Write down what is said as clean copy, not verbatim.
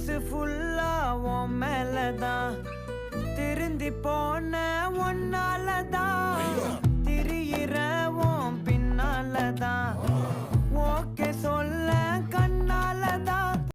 மனசு ஃபுல்லா உன் மேலதான் திருந்தி போன ஒன்னாலதான் திரியிற உன் பின்னாலதான் ஓகே சொல்